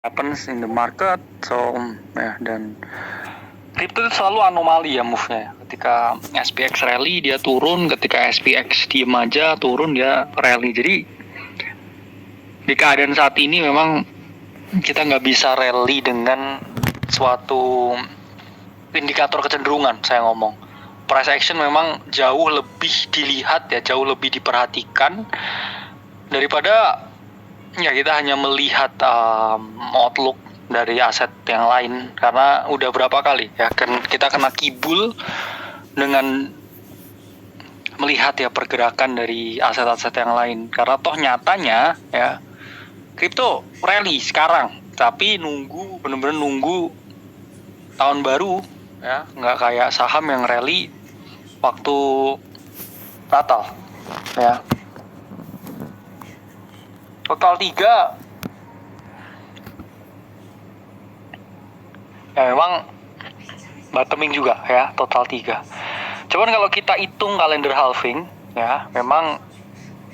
happens in the market. So dan crypto itu selalu anomali ya move-nya. Ketika SPX rally dia turun, ketika SPX diem aja turun dia rally. Jadi di keadaan saat ini memang kita nggak bisa rally dengan suatu indikator kecenderungan. Saya ngomong price action memang jauh lebih dilihat ya, jauh lebih diperhatikan daripada ya kita hanya melihat outlook dari aset yang lain. Karena udah berapa kali ya kan kita kena kibul dengan melihat ya pergerakan dari aset-aset yang lain. Karena toh nyatanya ya kripto rally sekarang, tapi bener-bener nunggu tahun baru ya, nggak kayak saham yang rally waktu Natal ya. Total 3 ya memang bottoming juga ya, total 3. Cuman kalau kita hitung kalender halving ya, memang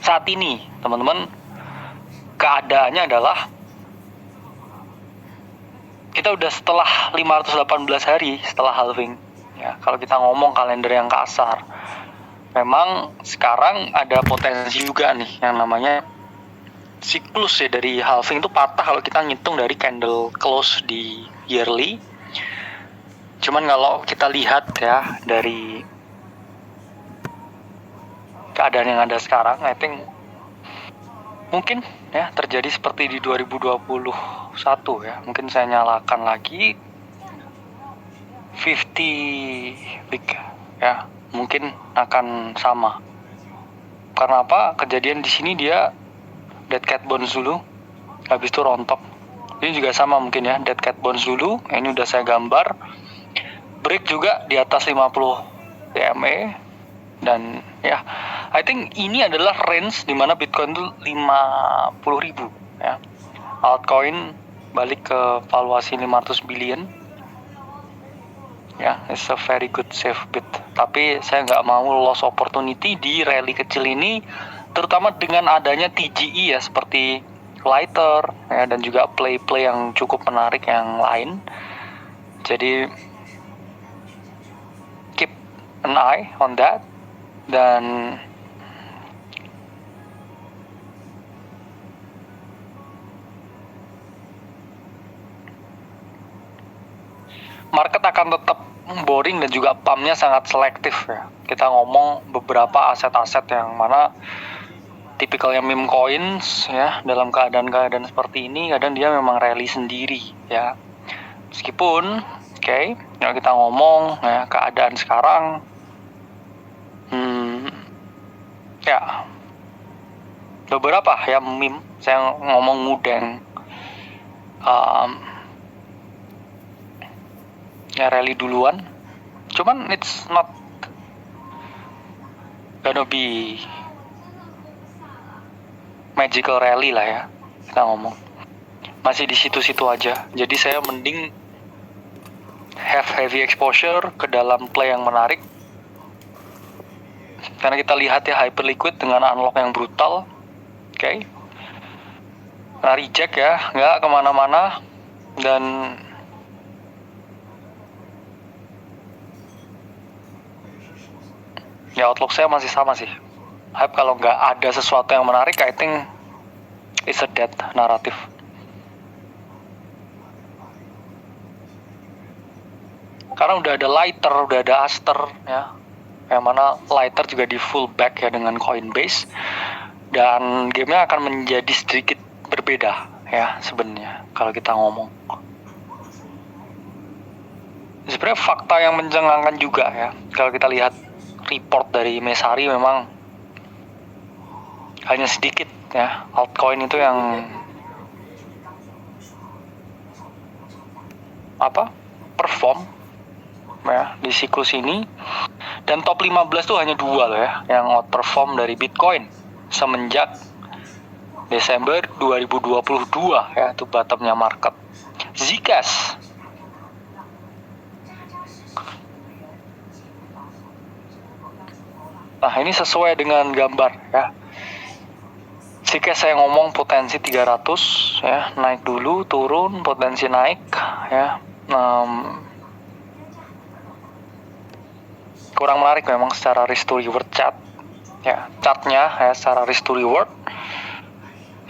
saat ini teman-teman keadaannya adalah kita udah setelah 518 hari setelah halving ya. Kalau kita ngomong kalender yang kasar, memang sekarang ada potensi juga nih yang namanya siklus ya dari halving itu patah kalau kita ngitung dari candle close di yearly. Cuman kalau kita lihat ya dari keadaan yang ada sekarang, I think mungkin ya terjadi seperti di 2021 ya. Mungkin saya nyalakan lagi 50 big ya, mungkin akan sama. Karena apa? Kejadian di sini dia dead cat bounce dulu, habis itu rontok. Ini juga sama mungkin ya, dead cat bounce dulu. Ini udah saya gambar. Break juga di atas 50 DMA dan ya, I think ini adalah range di mana Bitcoin itu 50.000 ya. Altcoin balik ke valuasi 500 billion. Ya, it's a very good safe bet. Tapi saya nggak mau loss opportunity di rally kecil ini, terutama dengan adanya TGE ya, seperti Lighter ya, dan juga play-play yang cukup menarik yang lain. Jadi keep an eye on that. Dan market akan tetap boring dan juga pumpnya sangat selektif ya. Kita ngomong beberapa aset-aset yang mana tipikalnya meme coins ya, dalam keadaan-keadaan seperti ini kadang dia memang rally sendiri ya. Meskipun kalau kita ngomong ya keadaan sekarang ya beberapa ya meme, saya ngomong ngudeng ya rally duluan, cuman it's not gonna be magical rally lah ya, kita ngomong masih di situ-situ aja. Jadi saya mending have heavy exposure ke dalam play yang menarik, karena kita lihat ya hyper liquid dengan unlock yang brutal. Nah, reject ya, nggak kemana-mana. Dan ya outlook saya masih sama sih. Hype kalau nggak ada sesuatu yang menarik, I think it's a dead naratif. Karena udah ada Lighter, udah ada Aster ya, yang mana Lighter juga di full back ya dengan Coinbase, dan gamenya akan menjadi sedikit berbeda ya sebenarnya kalau kita ngomong. Sebenarnya fakta yang mencengangkan juga ya, kalau kita lihat report dari Messari, memang hanya sedikit ya altcoin itu yang perform ya di siklus ini, dan top 15 tuh hanya 2 loh ya yang outperform dari Bitcoin semenjak Desember 2022 ya, itu bottomnya market. Zcash nah ini sesuai dengan gambar ya, Jika saya ngomong potensi 300 ya, naik dulu, turun, potensi naik ya. Kurang menarik memang secara risk to reward chart ya, chartnya ya secara risk to reward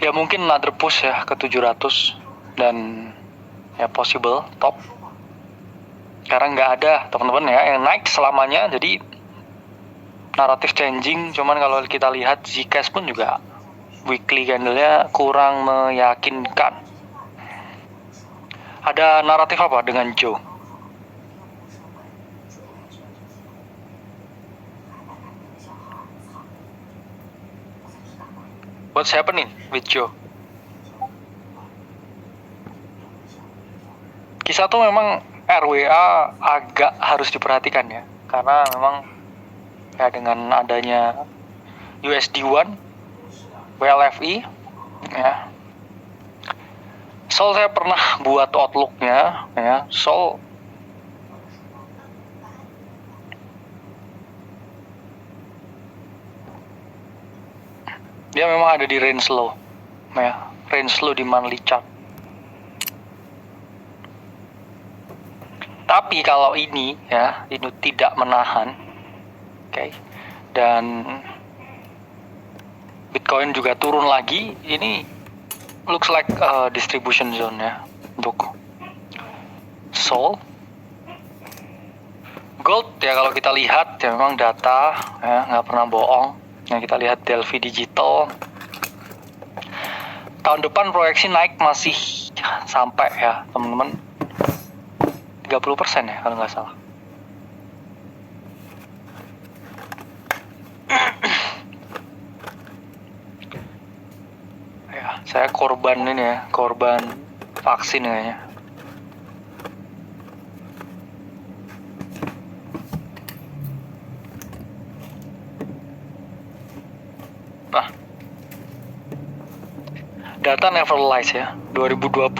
ya, mungkin another push ya ke 700 dan ya possible top, karena nggak ada teman-teman ya yang naik selamanya, jadi naratif changing. Cuman kalau kita lihat Zcash pun juga weekly candle-nya kurang meyakinkan. Ada naratif apa dengan Joe? What's happening with Joe? Kisah tuh memang RWA agak harus diperhatikan ya, karena memang ya dengan adanya USD1, WLFI ya. Sol saya pernah buat outlooknya ya, Sol dia memang ada di range low ya, range low di monthly chart. Tapi kalau ini ya, ini tidak menahan, oke, dan Bitcoin juga turun lagi, ini looks like distribution zone ya untuk Sol. Gold ya, kalau kita lihat ya memang data ya nggak pernah bohong. Yang kita lihat Delphi Digital tahun depan proyeksi naik masih sampai ya teman-teman 30% ya kalau nggak salah. Ya, saya korban ini ya, korban vaksin kayaknya. Nah, data Neverlies ya, 2025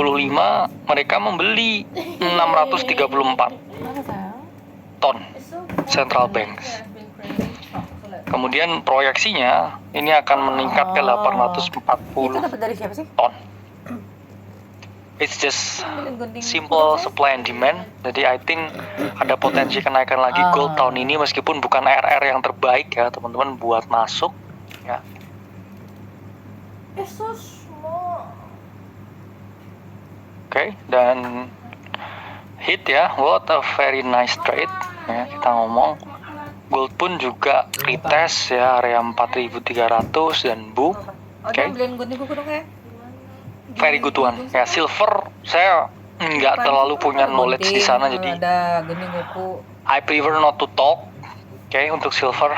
mereka membeli 634 ton central banks. Kemudian proyeksinya ini akan meningkat ke 840 ton. It's just simple supply and demand. Jadi I think ada potensi kenaikan lagi gold tahun ini, meskipun bukan RR yang terbaik ya teman-teman buat masuk ya. Oke, dan hit ya, what a very nice trade ya, kita ngomong. Gold pun juga retest ya area 4.300 dan boom. Oke. Very good one. Ya, silver saya nggak terlalu punya knowledge di sana, jadi I prefer not to talk. Oke, untuk silver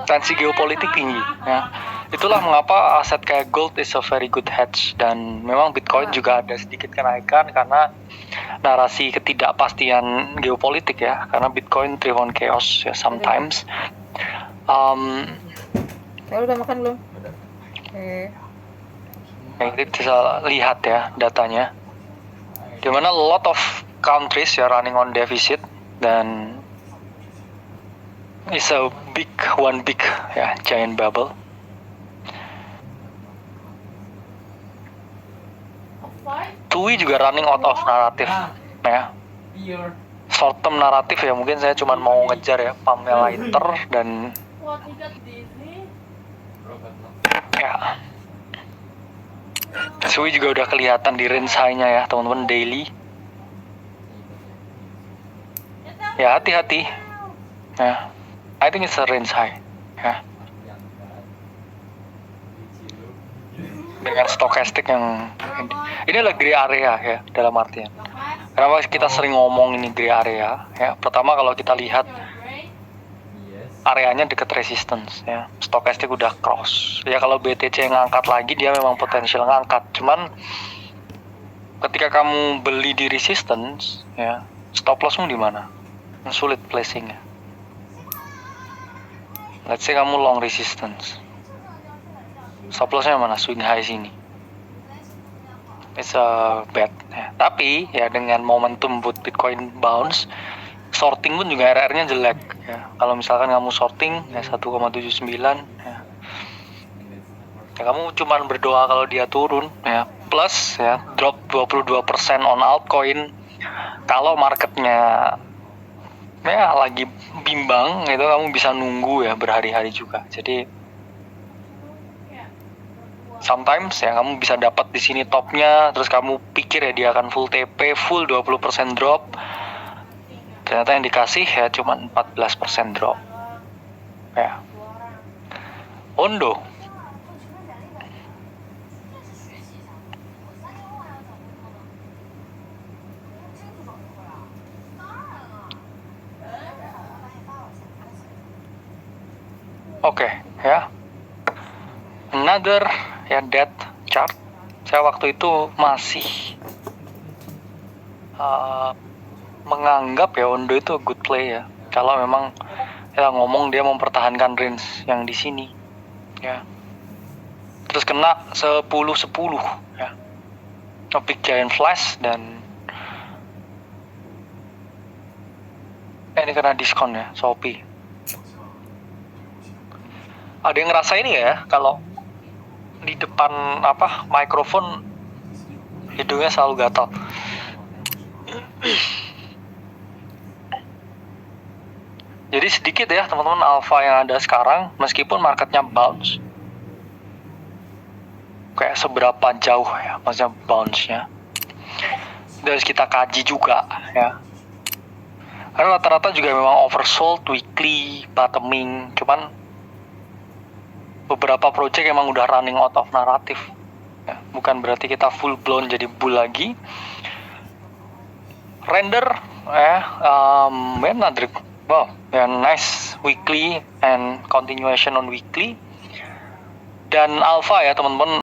tensi geopolitik tinggi ya. Itulah mengapa aset kayak gold is a very good hedge, dan memang Bitcoin juga ada sedikit kenaikan karena narasi ketidakpastian geopolitik ya, karena Bitcoin thrive on chaos ya sometimes. Kalau udah makan belum? Kita bisa lihat ya datanya, dimana a lot of countries ya running on deficit, dan it's a one big ya giant bubble. TUI juga running out of naratif ya, short term naratif ya, mungkin saya cuma mau ngejar ya pumpnya lighter, dan ya TUI juga udah kelihatan di range high-nya ya teman-teman daily ya, hati-hati ya, I think it's a range high ya, dengan stokastik yang ini adalah gray area ya, dalam artian kenapa kita sering ngomong ini gray area ya. Pertama, kalau kita lihat areanya dekat resistance ya, stokastik udah cross ya. Kalau BTC ngangkat lagi, dia memang potensial ngangkat, cuman ketika kamu beli di resistance ya, stop lossmu di mana? Sulit placingnya. Let's say kamu long resistance, stop lossnya mana? Swing high sini. It's a bad ya. Tapi ya dengan momentum buat Bitcoin bounce, sorting pun juga RR-nya jelek ya. Kalau misalkan kamu sorting ya 1,79 ya, ya kamu cuman berdoa kalau dia turun ya. Plus ya drop 22% on altcoin. Kalau marketnya ya lagi bimbang itu kamu bisa nunggu ya berhari-hari juga. Jadi sometimes ya kamu bisa dapat di sini topnya, terus kamu pikir ya dia akan full TP, full 20% drop. Ternyata yang dikasih ya cuma 14% drop. Ya. Ondo. Oke, ya. Another ya death chart. Saya waktu itu masih menganggap ya Ondo itu good play ya. Kalau memang ya ngomong dia mempertahankan range yang di sini ya. Terus kena 10-10 ya. Big giant flash dan ini kena diskon ya Shopee. Ada yang ngerasa ini ya kalau di depan mikrofon hidungnya selalu gatal. Jadi sedikit ya teman-teman alpha yang ada sekarang, meskipun marketnya bounce. Kayak seberapa jauh ya maksudnya bounce-nya. Harus kita kaji juga ya. Karena rata-rata juga memang oversold, weekly, bottoming. Cuman beberapa project emang udah running out of narrative ya. Bukan berarti kita full blown jadi bull lagi. Render another wow ya, nice weekly and continuation on weekly. Dan alpha ya teman-teman